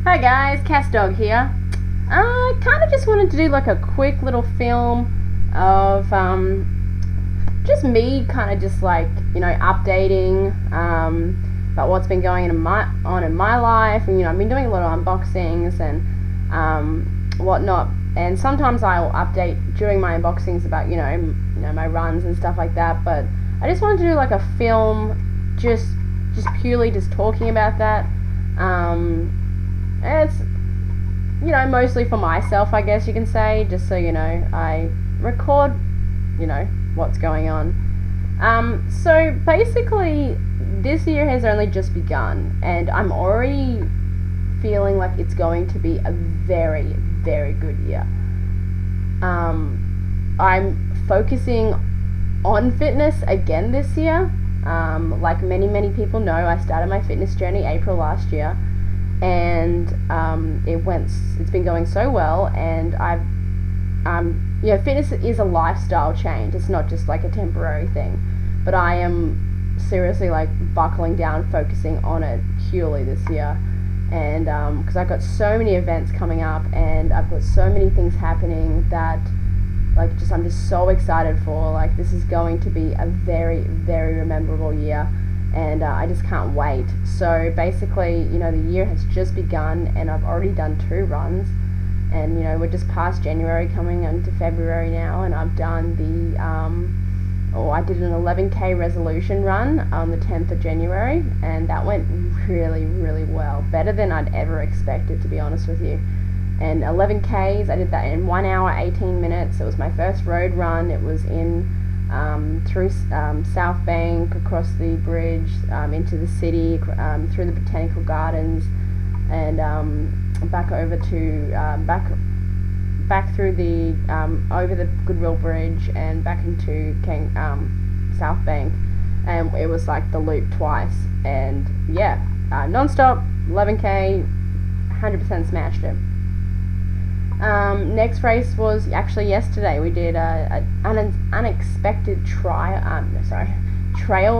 Hi guys, Cass Dog here. I kind of just wanted to do like a quick little film of just me kind of just like, updating about what's been going on in my life. And, I've been doing a lot of unboxings and whatnot. And sometimes I'll update during my unboxings about, my runs and stuff like that. But I just wanted to do like a film just purely just talking about that. And it's, mostly for myself, I guess you can say, just so, I record, what's going on. So basically, this year has only just begun, and I'm already feeling like it's going to be a very, very good year. I'm focusing on fitness again this year. Like many people know, I started my fitness journey April last year. And it's been going so well, and fitness is a lifestyle change. It's not just like a temporary thing, but I am seriously like buckling down, focusing on it purely this year. And because I've got so many events coming up, and I've got so many things happening that I'm just so excited for. Like, this is going to be a very, very memorable year. And I just can't wait. So basically, the year has just begun, and I've already done 2 runs, and we're just past January, coming into February now, and I've done I did an 11k resolution run on the 10th of January, and that went really, really well, better than I'd ever expected, to be honest with you. And 11k's, I did that in 1 hour 18 minutes. It was my first road run. It was through South Bank, across the bridge, into the city, through the botanical gardens, and back over to back through the over the Goodwill Bridge and back into South Bank, and it was like the loop twice. And yeah, non-stop 11k, 100% smashed it. Next race was actually yesterday. We did an unexpected trail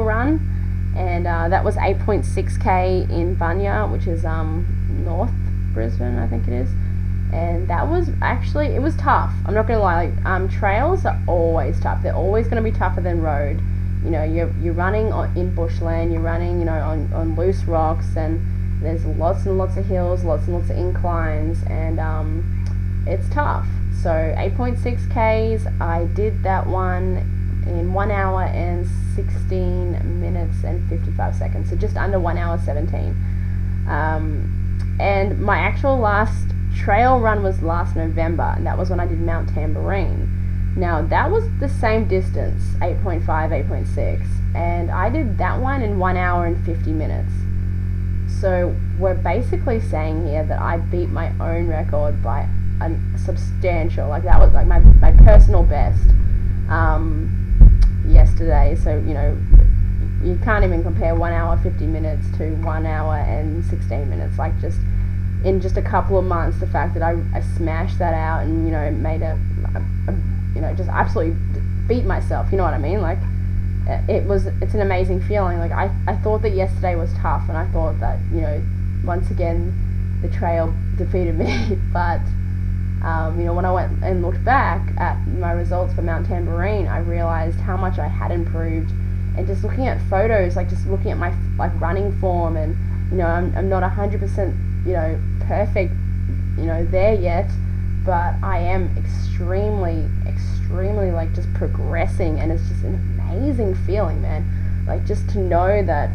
run, and that was 8.6k in Bunya, which is North Brisbane, I think it is. And that was actually, it was tough. I'm not gonna lie. Like, trails are always tough. They're always gonna be tougher than road. You're running in bushland. You're running, on loose rocks, and there's lots and lots of hills, lots and lots of inclines, and it's tough. So 8.6k's, I did that one in 1 hour and 16 minutes and 55 seconds, so just under 1 hour 17. And my actual last trail run was last November, and that was when I did Mount Tamborine. Now that was the same distance, 8.5, 8.6, and I did that one in 1 hour and 50 minutes. So we're basically saying here that I beat my own record by a substantial, like that was like my personal best yesterday. So you can't even compare 1 hour 50 minutes to 1 hour and 16 minutes. Like, just in just a couple of months, the fact that I smashed that out and made just absolutely beat myself, you know what I mean? Like, it's an amazing feeling. Like, I thought that yesterday was tough, and I thought that once again the trail defeated me. But when I went and looked back at my results for Mount Tamborine, I realized how much I had improved. And just looking at photos, like just looking at my running form, and I'm not 100% perfect there yet, but I am extremely like just progressing, and it's just an amazing feeling, man. Like, just to know that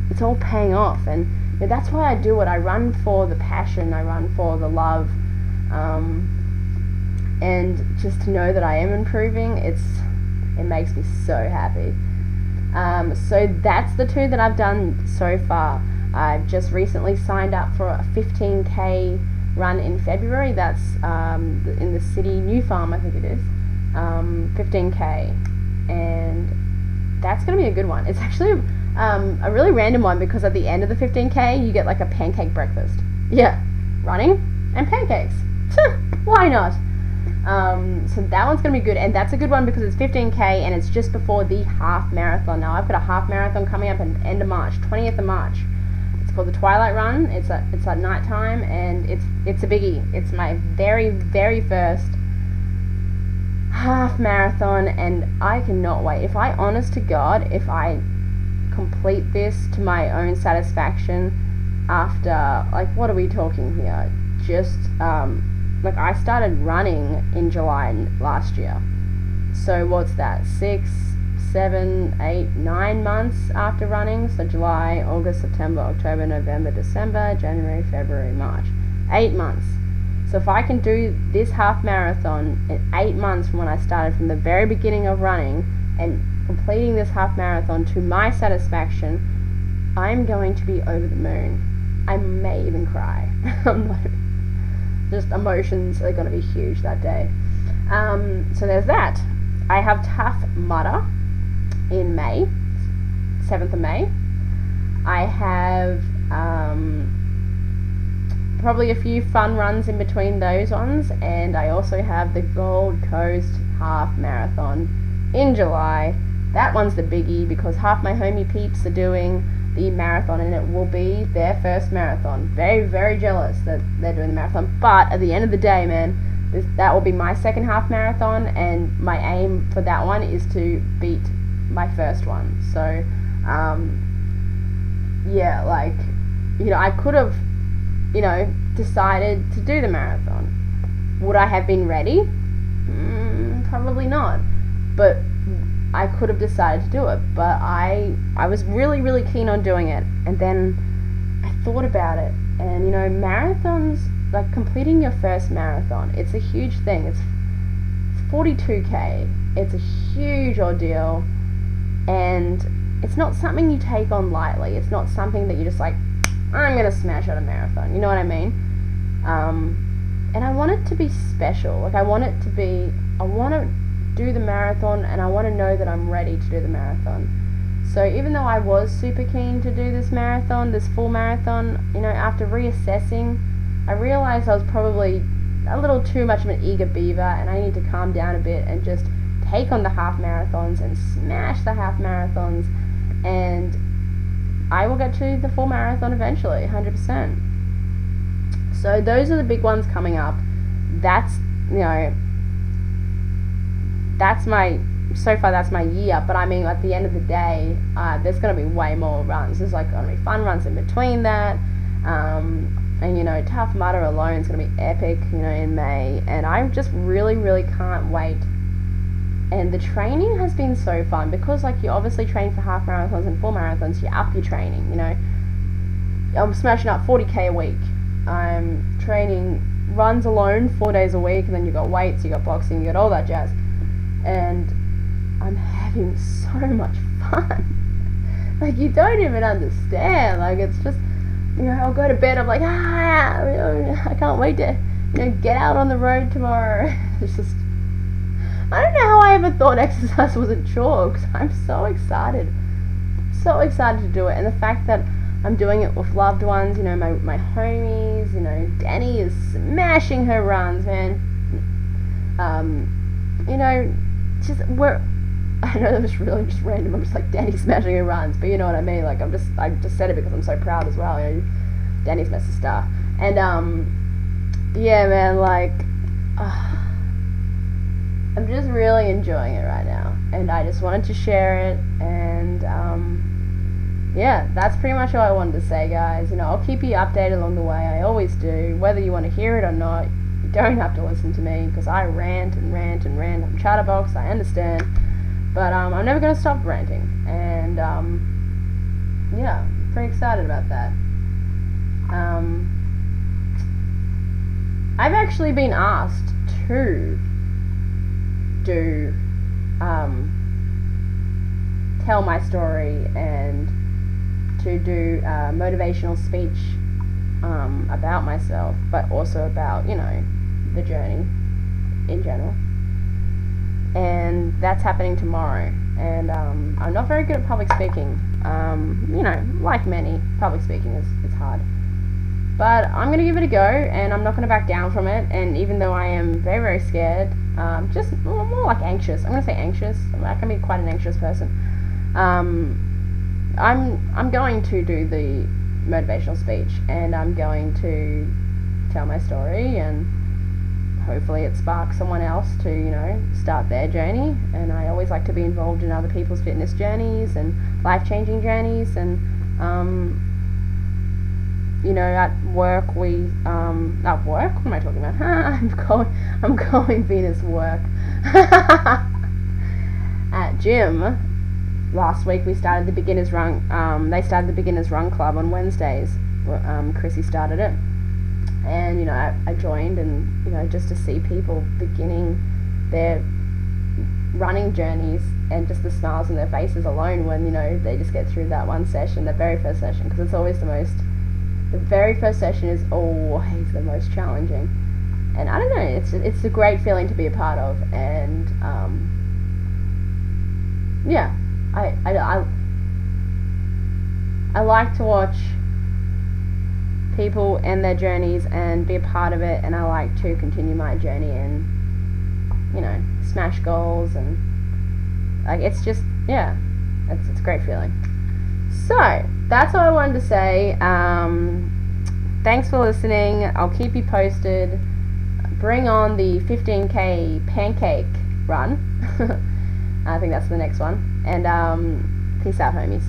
it's all paying off. And that's why I do it. I run for the passion, I run for the love, and just to know that I am improving, it makes me so happy. So that's the 2 that I've done so far. I've just recently signed up for a 15k run in February. That's in the city, New Farm, I think it is, 15k, and that's going to be a good one. It's actually a really random one, because at the end of the 15k you get like a pancake breakfast. Yeah, running and pancakes. Why not? So that one's going to be good, and that's a good one because it's 15k and it's just before the half marathon. Now I've got a half marathon coming up at the end of March, 20th of March. called the Twilight Run. It's at night time, and it's a biggie. It's my very, very first half marathon, and I cannot wait. If I, honest to God, if I complete this to my own satisfaction after, like, what are we talking here? Just, like, I started running in July last year. So what's that? 6, 7, 8, 9 months after running. So July, August, September, October, November, December, January, February, March. 8 months. So if I can do this half marathon in 8 months from when I started, from the very beginning of running, and completing this half marathon to my satisfaction, I'm going to be over the moon. I may even cry. Just emotions are going to be huge that day. So there's that. I have Tough Mudder in May, 7th of May. I have probably a few fun runs in between those ones, and I also have the Gold Coast Half Marathon in July. That one's the biggie because half my homie peeps are doing the marathon, and it will be their first marathon. Very, very jealous that they're doing the marathon, but at the end of the day, man, that will be my second half marathon, and my aim for that one is to beat my first one. So yeah, like, you know, I could have, you know, decided to do the marathon. Would I have been ready? Probably not, but I could have decided to do it. But I was really, really keen on doing it, and then I thought about it, and, you know, marathons, like completing your first marathon, it's a huge thing. It's 42k. It's a huge ordeal, and it's not something you take on lightly. It's not something that you just like, I'm gonna smash out a marathon. You know what I mean? And I want it to be special. Like, I want to do the marathon, and I want to know that I'm ready to do the marathon. So even though I was super keen to do this marathon, this full marathon, you know, after reassessing, I realized I was probably a little too much of an eager beaver, and I need to calm down a bit and just take on the half marathons and smash the half marathons, and I will get to the full marathon eventually, 100%. So those are the big ones coming up. That's, you know, that's my year. But I mean, at the end of the day, there's going to be way more runs. There's like going to be fun runs in between that. And, you know, Tough Mudder alone is going to be epic, you know, in May. And I just really, really can't wait. And the training has been so fun because, like, you obviously train for half marathons and full marathons. You up your training, you know. I'm smashing up 40k a week. I'm training runs alone 4 days a week, and then you got weights, you got boxing, you got all that jazz. And I'm having so much fun. Like, you don't even understand. Like, it's just, you know, I'll go to bed, I'm like, I can't wait to, you know, get out on the road tomorrow. It's just, I don't know how I ever thought exercise was a chore, because I'm so excited to do it. And the fact that I'm doing it with loved ones, you know, my homies, you know, Danny is smashing her runs, man. You know, I know that was really just random. I'm just like, Danny's smashing her runs, but you know what I mean. Like, I just said it because I'm so proud as well. You know, Danny's my sister, and yeah, man, like, I'm just really enjoying it right now, and I just wanted to share it. And yeah, that's pretty much all I wanted to say, guys. You know, I'll keep you updated along the way. I always do, whether you want to hear it or not. You don't have to listen to me, because I rant and rant and rant. I'm chatterbox, I understand, but I'm never going to stop ranting, and yeah, pretty excited about that. I've actually been asked to do tell my story and to do a motivational speech about myself, but also about, you know, the journey in general. And that's happening tomorrow. And I'm not very good at public speaking. You know, like many, public speaking is hard. But I'm going to give it a go, and I'm not going to back down from it. And even though I am very, very scared, just more like anxious. I'm going to say anxious. I can be quite an anxious person. I'm going to do the motivational speech, and I'm going to tell my story, and hopefully it sparks someone else to, start their journey. And I always like to be involved in other people's fitness journeys and life-changing journeys. And at work at work, what am I talking about? I'm going Venus work. At gym, last week we started the beginners run. They started the beginners run club on Wednesdays. Chrissy started it, and I joined, and just to see people beginning their running journeys, and just the smiles on their faces alone when they just get through that one session, the very first session, because it's always the very first session is always the most challenging. And I don't know, it's a great feeling to be a part of. And I like to watch people and their journeys and be a part of it, and I like to continue my journey and smash goals, and it's just it's a great feeling. So that's all I wanted to say. Thanks for listening. I'll keep you posted. Bring on the 15k pancake run. I think that's the next one. And peace out, homies.